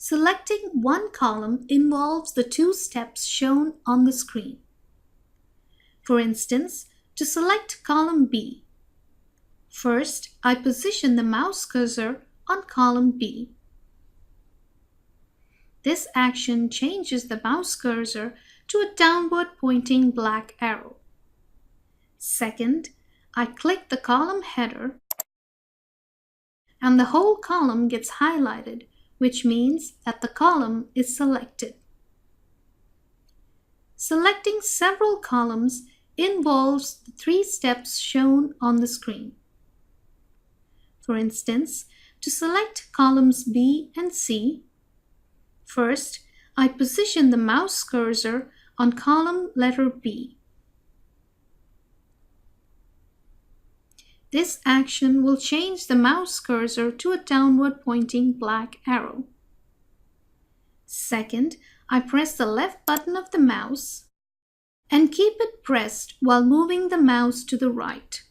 Selecting one column involves the two steps shown on the screen. For instance, to select column B, first I position the mouse cursor on column B. This action changes the mouse cursor to a downward pointing black arrow. Second, I click the column header and the whole column gets highlighted, which means that the column is selected. Selecting several columns involves the three steps shown on the screen. For instance, to select columns B and C, first, I position the mouse cursor on column letter B. This action will change the mouse cursor to a downward pointing black arrow. Second, I press the left button of the mouse and keep it pressed while moving the mouse to the right.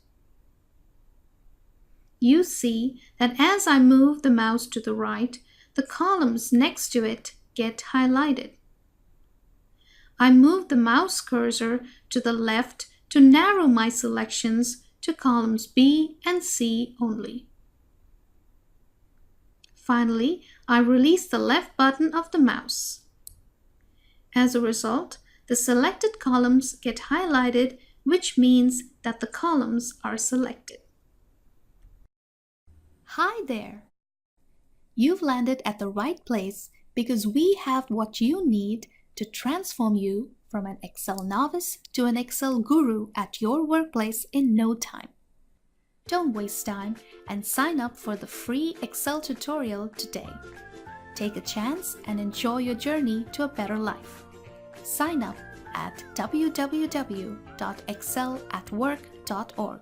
You see that as I move the mouse to the right, the columns next to it get highlighted. I move the mouse cursor to the left to narrow my selections to columns B and C only. Finally, I release the left button of the mouse. As a result, the selected columns get highlighted, which means that the columns are selected. Hi there! You've landed at the right place because we have what you need to transform you from an Excel novice to an Excel guru at your workplace in no time. Don't waste time and sign up for the free Excel tutorial today. Take a chance and enjoy your journey to a better life. Sign up at www.excelatwork.org.